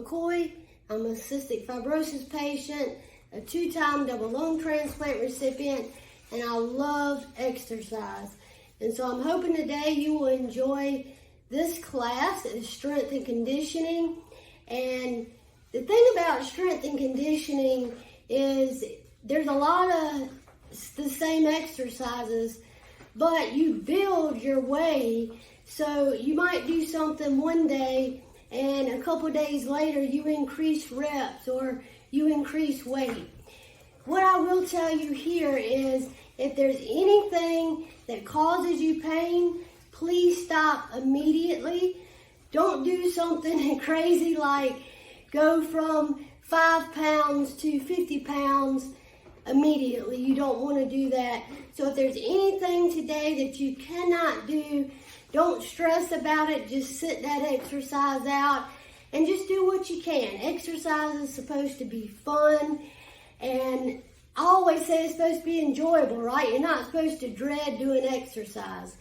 McCoy. I'm a cystic fibrosis patient, a 2-time double lung transplant recipient, and I love exercise. And so I'm hoping today you will enjoy this class. It's strength and conditioning. And the thing about strength and conditioning is there's a lot of the same exercises, but you build your way. So you might do something one day and a couple days later you increase reps or you increase weight. What I will tell you here is if there's anything that causes you pain, please stop immediately. Don't do something crazy like go from 5 pounds to 50 pounds immediately. You don't want to do that. So if there's anything today that you cannot do, don't stress about it. Just sit that exercise out and just do what you can. Exercise is supposed to be fun, and I always say it's supposed to be enjoyable, right? You're not supposed to dread doing exercise.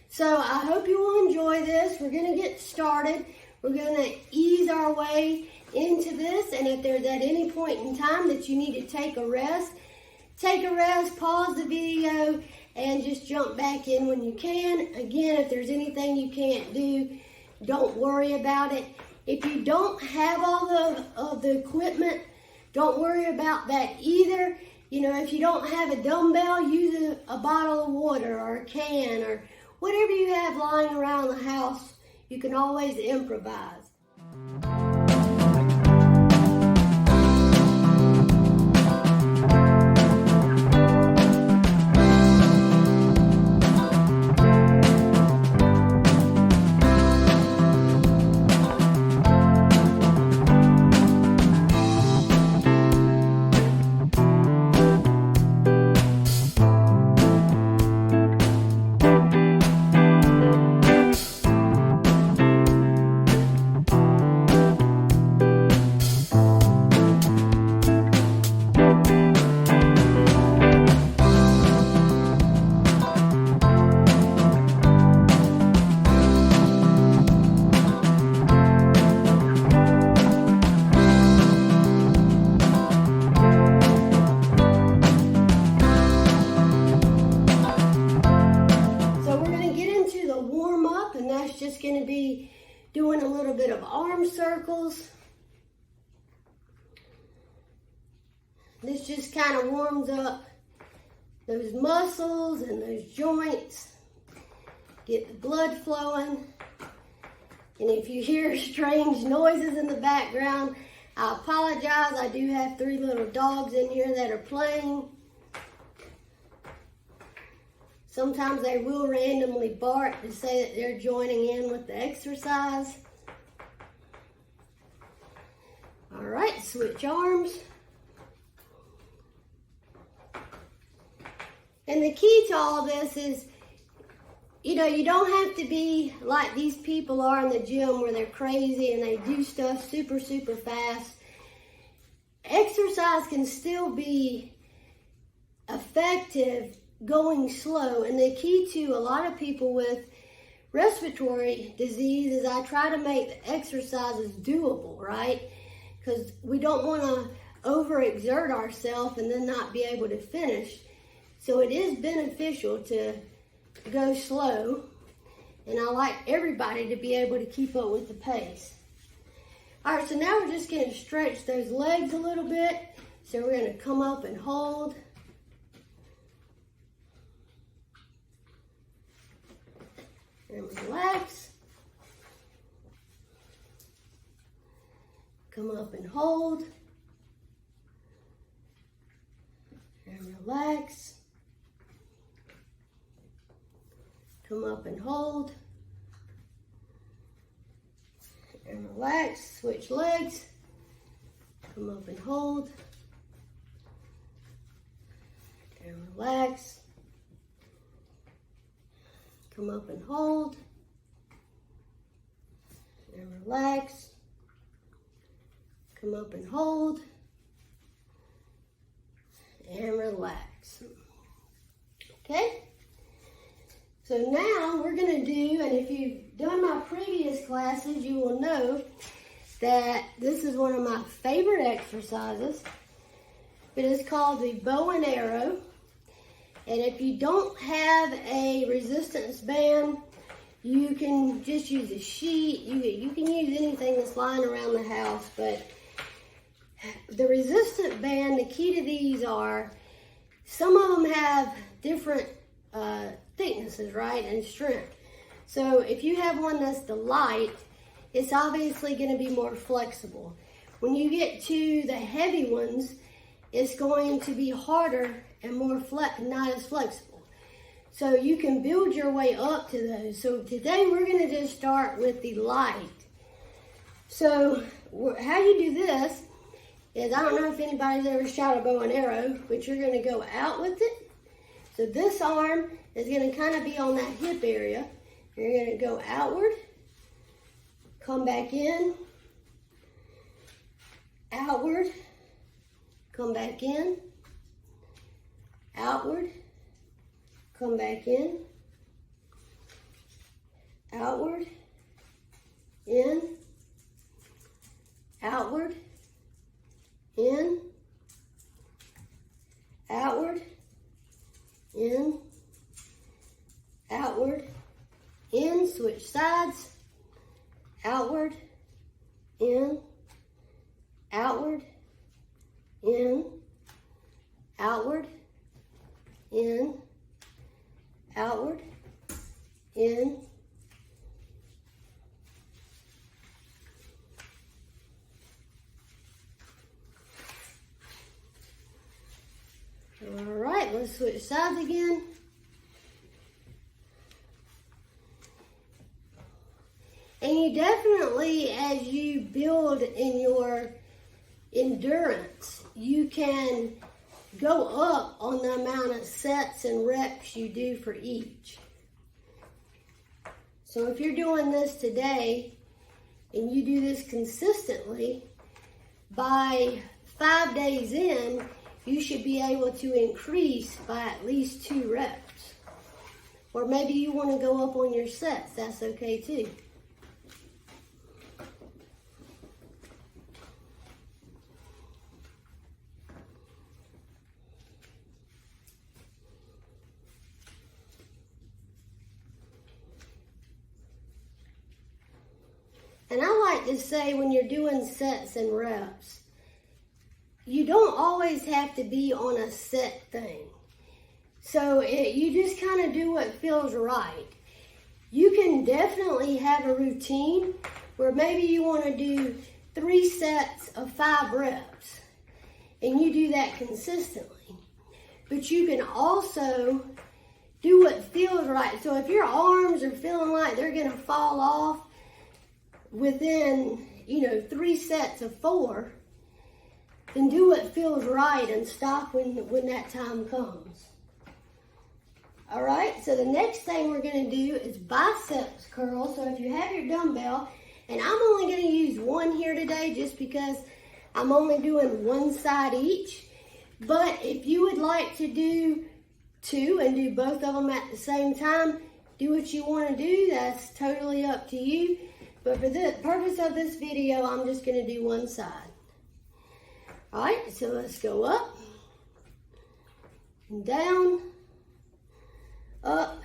So I hope you will enjoy this. We're going to get started. We're going to ease our way into this, and if there's at any point in time that you need to take a rest, pause the video, and just jump back in when you can. Again, if there's anything you can't do, don't worry about it. If you don't have all of the equipment, don't worry about that either. You know, if you don't have a dumbbell, use a bottle of water or a can or whatever you have lying around the house. You can always improvise. Just going to be doing a little bit of arm circles. This just kind of warms up those muscles and those joints, get the blood flowing. And if you hear strange noises in the background, I apologize. I do have 3 little dogs in here that are playing. Sometimes they will randomly bark to say that they're joining in with the exercise. All right, switch arms. And the key to all this is, you know, you don't have to be like these people are in the gym where they're crazy and they do stuff super, super fast. Exercise can still be effective going slow, and the key to a lot of people with respiratory disease is I try to make the exercises doable, right? Because we don't want to overexert ourselves and then not be able to finish. So it is beneficial to go slow, and I like everybody to be able to keep up with the pace. All right, so now we're just going to stretch those legs a little bit. So we're going to come up and hold. And relax. Come up and hold. And relax. Come up and hold. And relax. Switch legs. Come up and hold. And relax. Come up and hold, and relax. Come up and hold, and relax. Okay? So now we're going to do, and if you've done my previous classes, you will know that this is one of my favorite exercises. It is called the bow and arrow. And if you don't have a resistance band, you can just use a sheet. You can use anything that's lying around the house. But the resistant band, the key to these are, some of them have different thicknesses, right, and strength. So if you have one that's the light, it's obviously going to be more flexible. When you get to the heavy ones, it's going to be harder and more not as flexible. So you can build your way up to those. So today we're going to just start with the light. So how you do this is, I don't know if anybody's ever shot a bow and arrow, but you're going to go out with it. So this arm is going to kind of be on that hip area. You're going to go outward, come back in, outward, come back in, outward, come back in, outward, in, outward, in, outward, in, outward, in, switch sides, outward, in, outward, in, outward, in, outward, in, all right, let's switch sides again. And you definitely, as you build in your endurance, you can go up on the amount of sets and reps you do for each. So if you're doing this today and you do this consistently, by 5 days in, you should be able to increase by at least 2 reps. Or maybe you want to go up on your sets, that's okay too. And I like to say, when you're doing sets and reps, you don't always have to be on a set thing. So you just kind of do what feels right. You can definitely have a routine where maybe you want to do 3 sets of 5 reps, and you do that consistently. But you can also do what feels right. So if your arms are feeling like they're going to fall off within, 3 sets of 4, then do what feels right and stop when that time comes. All right, so the next thing we're going to do is biceps curls. So if you have your dumbbell, and I'm only going to use one here today just because I'm only doing one side each. But if you would like to do 2 and do both of them at the same time, do what you want to do. That's totally up to you. But for the purpose of this video, I'm just going to do one side. All right, so let's go up and down, up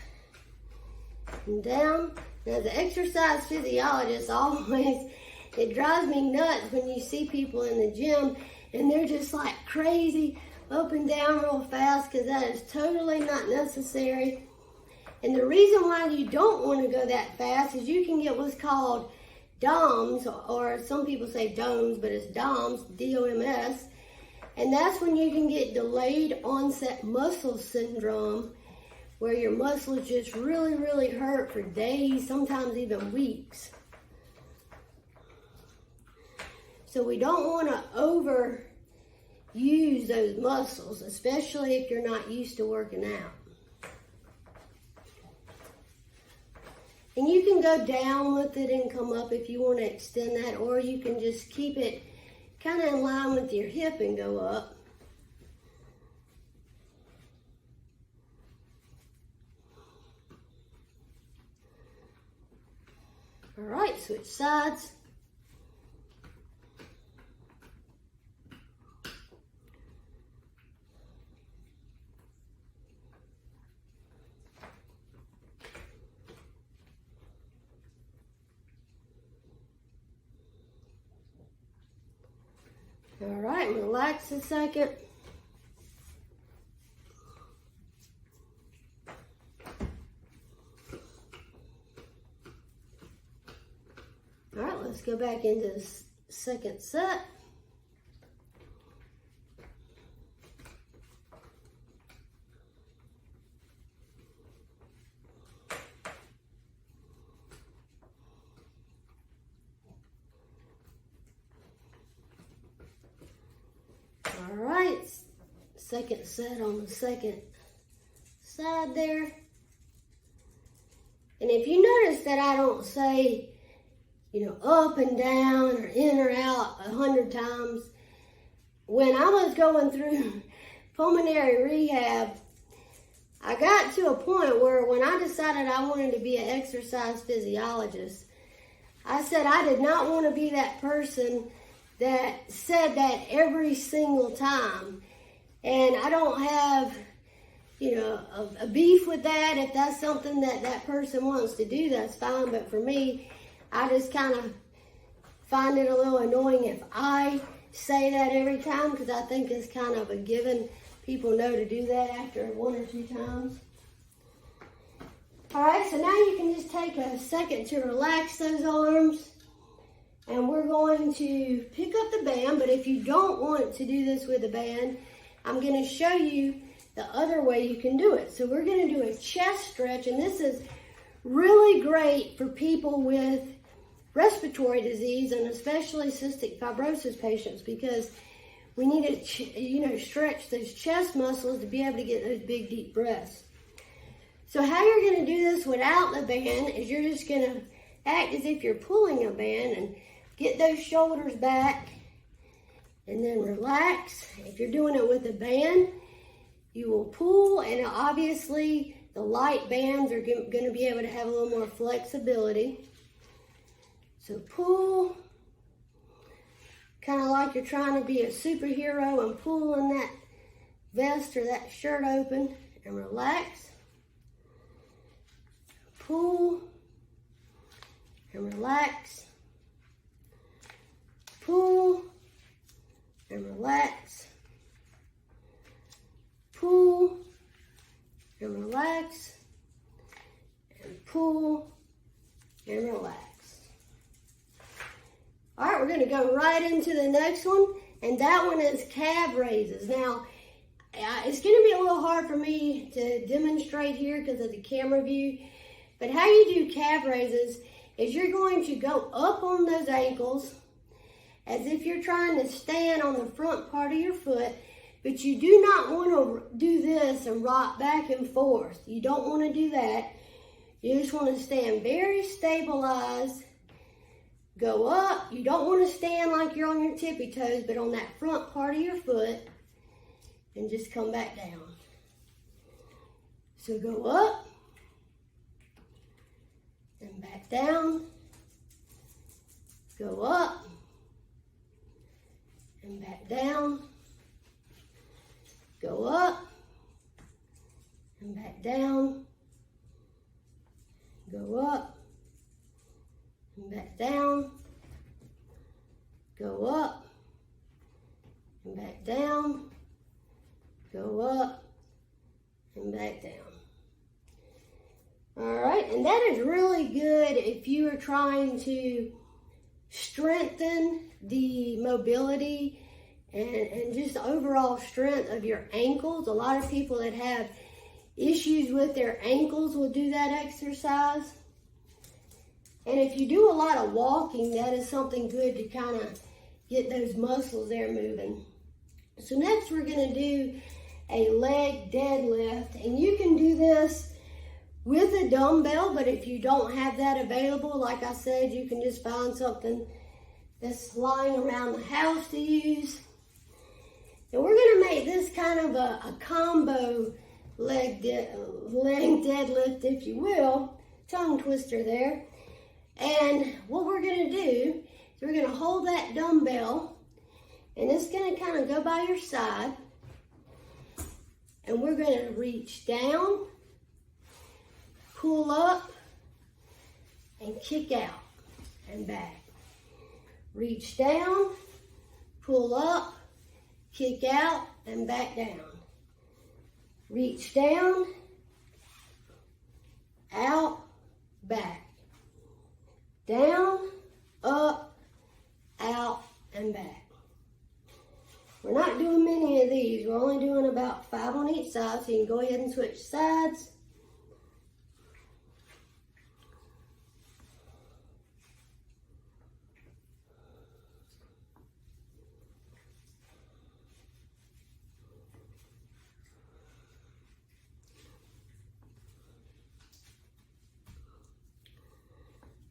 and down. Now, the exercise physiologist always, it drives me nuts when you see people in the gym and they're just like crazy up and down real fast, because that is totally not necessary. And the reason why you don't want to go that fast is you can get what's called DOMS, or some people say DOMS, but it's DOMS, D-O-M-S. And that's when you can get delayed onset muscle syndrome, where your muscles just really, really hurt for days, sometimes even weeks. So we don't want to overuse those muscles, especially if you're not used to working out. And you can go down with it and come up if you want to extend that, or you can just keep it kind of in line with your hip and go up. All right, switch sides. All right, relax a second. All right, let's go back into the second set. All right, second set on the second side there. And if you notice that I don't say, up and down or in or out 100 times, when I was going through pulmonary rehab, I got to a point where when I decided I wanted to be an exercise physiologist, I said I did not want to be that person that said that every single time. And I don't have, a beef with that. If that's something that person wants to do, that's fine. But for me, I just kind of find it a little annoying if I say that every time, because I think it's kind of a given. People know to do that after 1 or 2 times. All right, so now you can just take a second to relax those arms. And we're going to pick up the band, but if you don't want to do this with a band, I'm going to show you the other way you can do it. So we're going to do a chest stretch, and this is really great for people with respiratory disease and especially cystic fibrosis patients, because we need to stretch those chest muscles to be able to get those big deep breaths. So how you're going to do this without the band is you're just going to act as if you're pulling a band and get those shoulders back and then relax. If you're doing it with a band, you will pull, and obviously the light bands are going to be able to have a little more flexibility. So pull, kind of like you're trying to be a superhero and pulling that vest or that shirt open, and relax. Pull and relax. Pull and relax. Pull and relax. And pull and relax. All right, we're going to go right into the next one, and that one is calf raises. Now, it's going to be a little hard for me to demonstrate here because of the camera view, but how you do calf raises is you're going to go up on those ankles as if you're trying to stand on the front part of your foot, but you do not want to do this and rock back and forth. You don't want to do that. You just want to stand very stabilized. Go up. You don't want to stand like you're on your tippy toes, but on that front part of your foot, and just come back down. So go up and back down. Go up and back down. Go up and back down. Go up and back down. Go up and back down. Go up and back down. All right, and that is really good if you are trying to strengthen the mobility and just overall strength of your ankles. A lot of people that have issues with their ankles will do that exercise. And if you do a lot of walking, that is something good to kind of get those muscles there moving. So next we're going to do a leg deadlift, and you can do this with a dumbbell, but if you don't have that available, like I said, you can just find something that's lying around the house to use. And we're going to make this kind of a combo leg deadlift, if you will, tongue twister there. And what we're going to do is we're going to hold that dumbbell, and it's going to kind of go by your side, and we're going to reach down, pull up, and kick out and back. Reach down, pull up, kick out, and back down. Reach down, out, back. Down, up, out, and back. We're not doing many of these. We're only doing about 5 on each side, so you can go ahead and switch sides.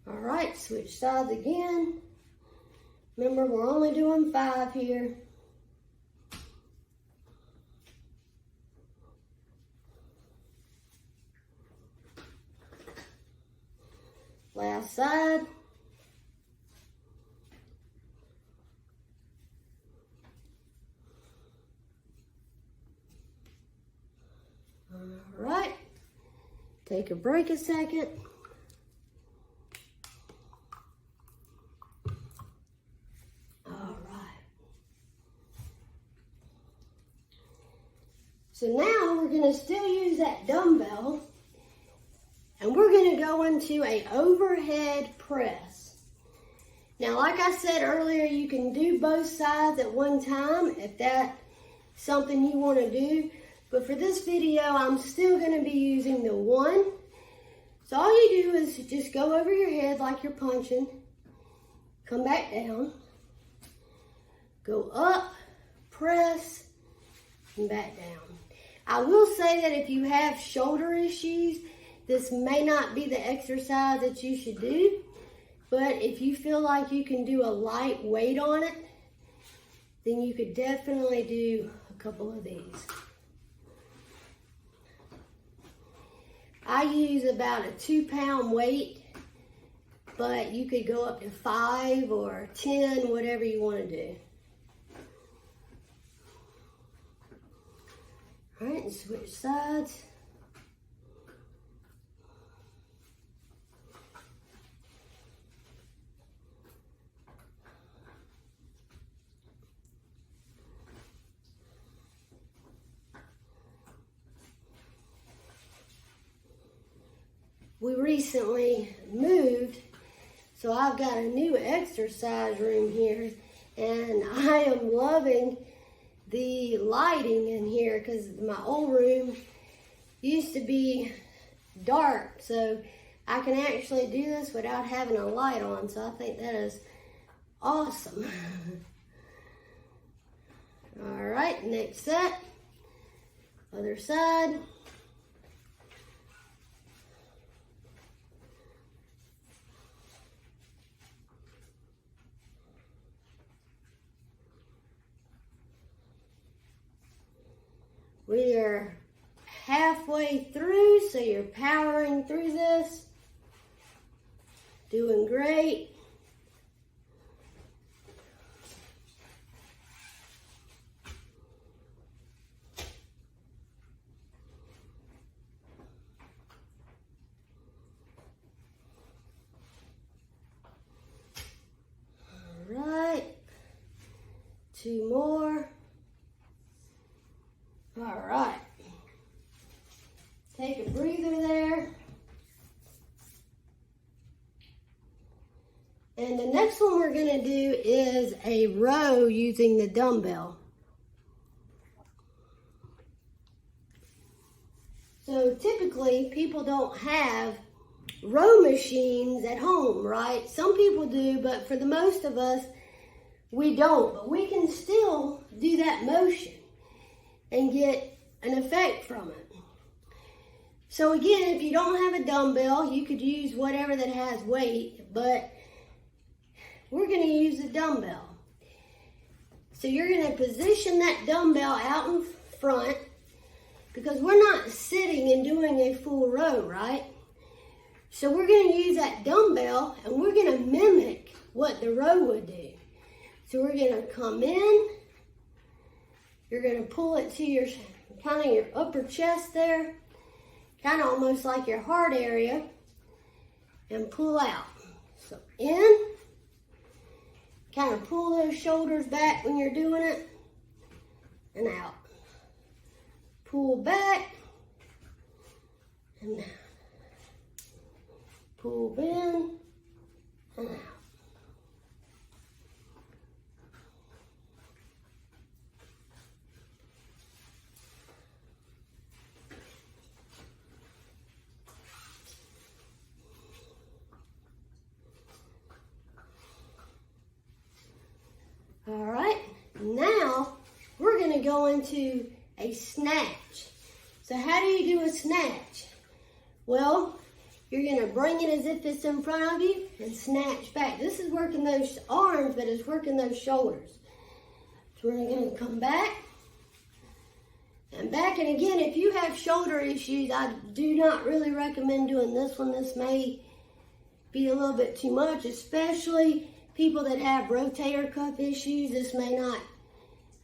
All right, switch sides again. Remember, we're only doing 5 here. Last side. All right, take a break a second. So now we're going to still use that dumbbell, and we're going to go into an overhead press. Now, like I said earlier, you can do both sides at one time if that's something you want to do. But for this video, I'm still going to be using the one. So all you do is just go over your head like you're punching, come back down, go up, press, and back down. I will say that if you have shoulder issues, this may not be the exercise that you should do, but if you feel like you can do a light weight on it, then you could definitely do a couple of these. I use about a 2-pound weight, but you could go up to 5 or 10, whatever you want to do. All right, and switch sides. We recently moved, so I've got a new exercise room here, and I am loving the lighting in here because my old room used to be dark, so I can actually do this without having a light on, so I think that is awesome. All right, next set, other side. We are halfway through, so you're powering through this. Doing great. All right. 2 more. All right, take a breather there. And the next one we're going to do is a row using the dumbbell. So typically people don't have row machines at home, right? Some people do, but for the most of us, we don't. But we can still do that motion and get an effect from it. So again, if you don't have a dumbbell, you could use whatever that has weight, but we're going to use a dumbbell. So you're going to position that dumbbell out in front, because we're not sitting and doing a full row, right? So we're going to use that dumbbell and we're going to mimic what the row would do. So we're going to come in. You're going to pull it to your kind of your upper chest there, kind of almost like your heart area, and pull out. So in, kind of pull those shoulders back when you're doing it, and out. Pull back, and down. Pull in, and out. All right, now we're going to go into a snatch. So how do you do a snatch? Well, you're going to bring it as if it's in front of you and snatch back. This is working those arms, but it's working those shoulders. So we're going to come back and back. And again, if you have shoulder issues, I do not really recommend doing this one. This may be a little bit too much, especially people that have rotator cuff issues. This may not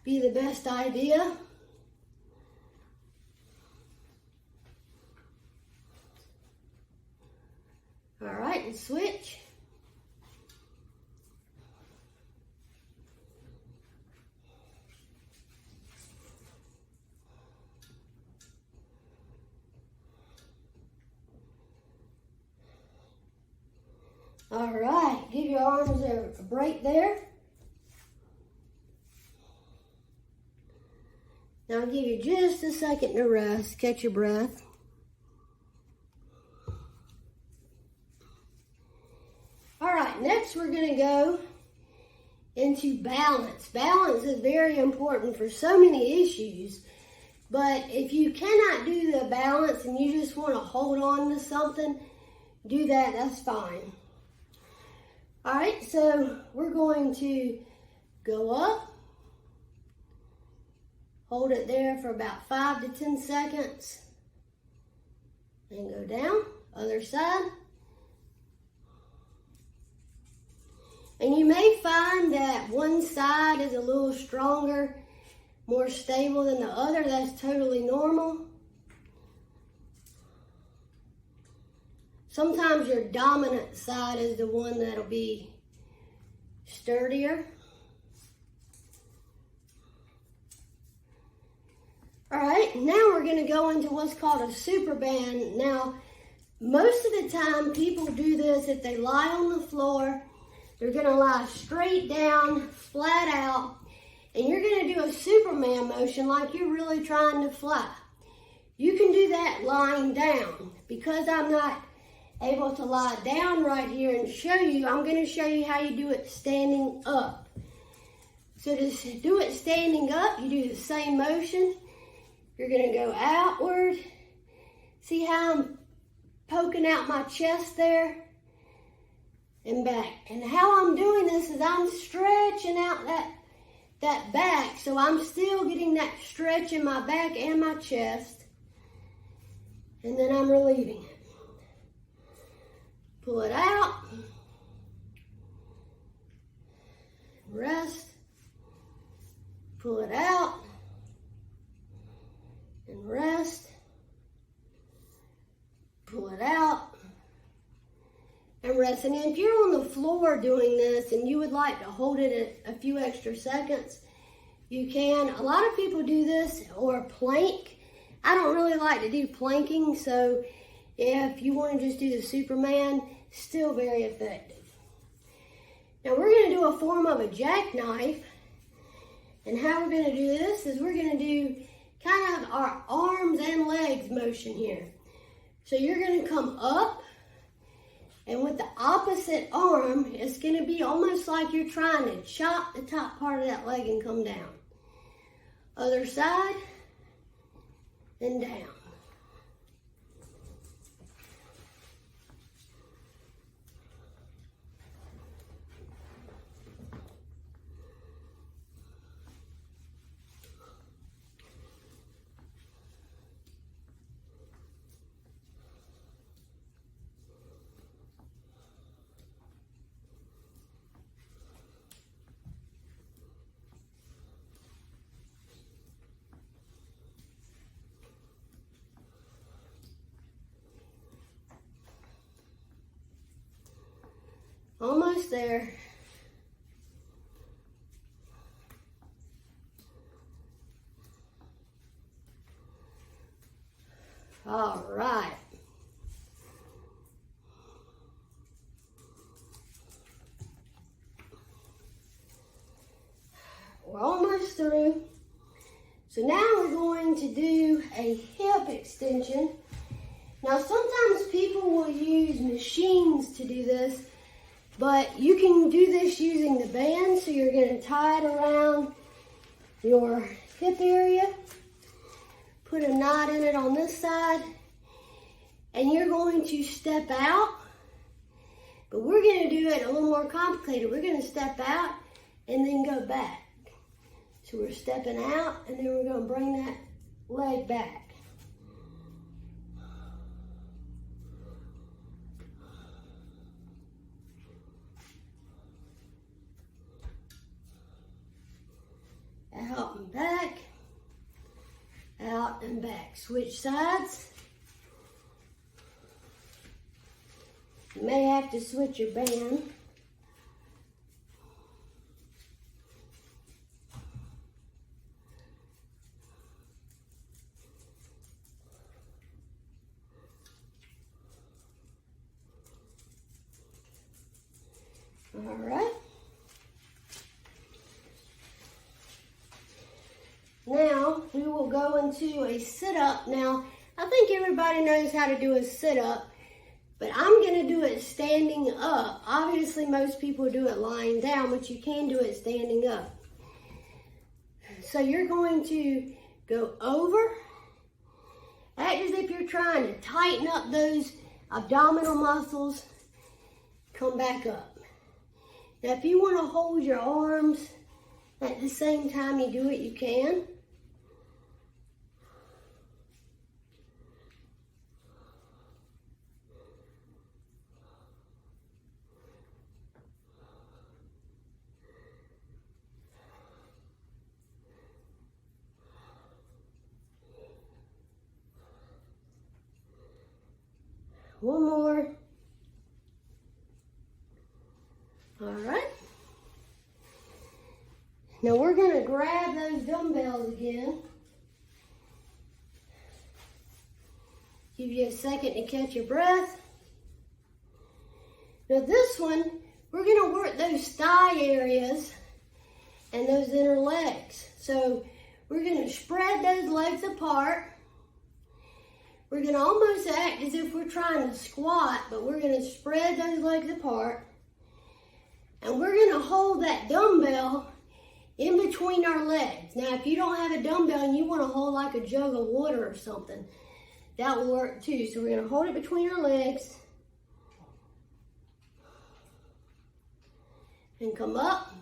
be the best idea. All right, and switch. All right, give your arms a break there. Now I'll give you just a second to rest, catch your breath. All right, next we're going to go into balance. Balance is very important for so many issues, but if you cannot do the balance and you just want to hold on to something, do that, that's fine. All right, so we're going to go up, hold it there for about 5 to 10 seconds, and go down, other side. And you may find that one side is a little stronger, more stable than the other. That's totally normal. Sometimes your dominant side is the one that'll be sturdier. All right, now we're going to go into what's called a super band. Now, most of the time people do this if they lie on the floor. They're going to lie straight down, flat out, and you're going to do a Superman motion like you're really trying to fly. You can do that lying down. Because I'm not able to lie down right here and show you, I'm going to show you how you do it standing up. So to do it standing up, you do the same motion. You're going to go outward. See how I'm poking out my chest there? And back. And how I'm doing this is I'm stretching out that back, so I'm still getting that stretch in my back and my chest. And then I'm relieving it. Pull it out. Rest. Pull it out. And rest. Pull it out. And rest. And if you're on the floor doing this and you would like to hold it a few extra seconds, you can. A lot of people do this or plank. I don't really like to do planking, so if you want to just do the Superman, still very effective. Now we're going to do a form of a jackknife. And how we're going to do this is we're going to do kind of our arms and legs motion here. So you're going to come up. And with the opposite arm, it's going to be almost like you're trying to chop the top part of that leg and come down. Other side, and down. Almost there. right. We're almost through. So now we're going to do a hip extension. Now sometimes people will use machines to do this, but you can do this using the band. So you're going to tie it around your hip area, put a knot in it on this side, and you're going to step out. But we're going to do it a little more complicated. We're going to step out and then go back. So we're stepping out and then we're going to bring that leg back. Out and back, out and back. Switch sides. You may have to switch your band. All right. Now we will go into a sit-up. Now, I think everybody knows how to do a sit-up, but I'm going to do it standing up. Obviously, most people do it lying down, but you can do it standing up. So you're going to go over, act as if you're trying to tighten up those abdominal muscles, come back up. Now, if you want to hold your arms at the same time you do it, you can. One more. All right. Now we're going to grab those dumbbells again. Give you a second to catch your breath. Now this one, we're going to work those thigh areas and those inner legs. So we're going to spread those legs apart. We're going to almost act as if we're trying to squat, but we're going to spread those legs apart. And we're going to hold that dumbbell in between our legs. Now, if you don't have a dumbbell and you want to hold like a jug of water or something, that will work too. So we're going to hold it between our legs. And come up.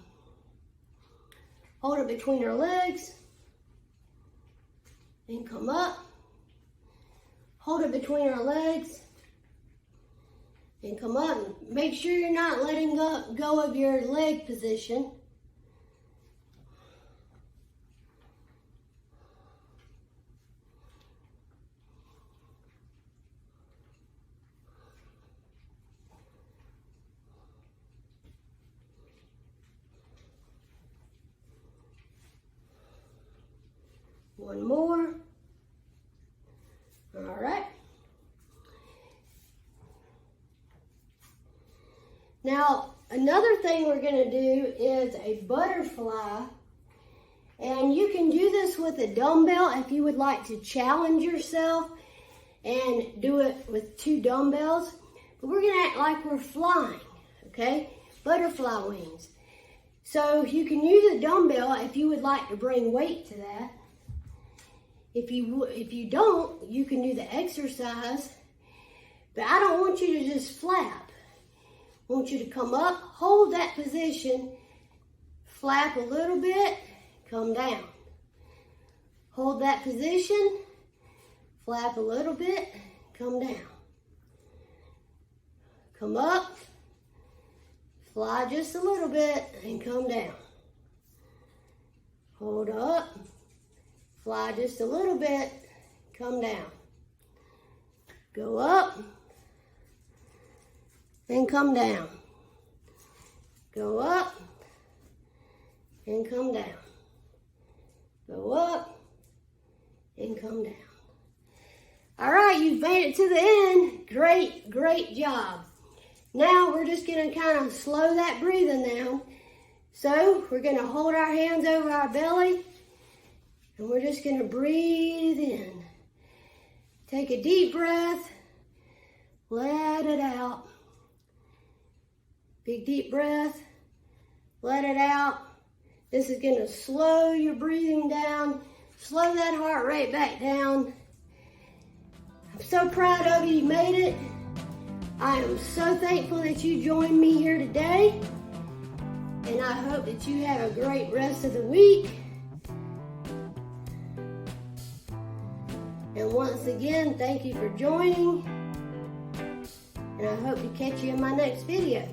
Hold it between our legs. And come up. Hold it between our legs. And come up. Make sure you're not letting go of your leg position. One more. All right. Now, another thing we're going to do is a butterfly. And you can do this with a dumbbell if you would like to challenge yourself and do it with 2 dumbbells. But we're going to act like we're flying, okay? Butterfly wings. So you can use a dumbbell if you would like to bring weight to that. If you don't, you can do the exercise. But I don't want you to just flap. I want you to come up, hold that position, flap a little bit, come down. Hold that position, flap a little bit, come down. Come up, fly just a little bit, and come down. Hold up, fly just a little bit, come down. Go up, and come down. Go up, and come down. Go up, and come down. All right, you've made it to the end. Great, great job. Now we're just gonna kind of slow that breathing down. So we're gonna hold our hands over our belly and we're just gonna breathe in. Take a deep breath, let it out. Big deep breath, let it out. This is gonna slow your breathing down, slow that heart rate back down. I'm so proud of you, you made it. I am so thankful that you joined me here today. And I hope that you have a great rest of the week. And once again, thank you for joining. And I hope to catch you in my next video.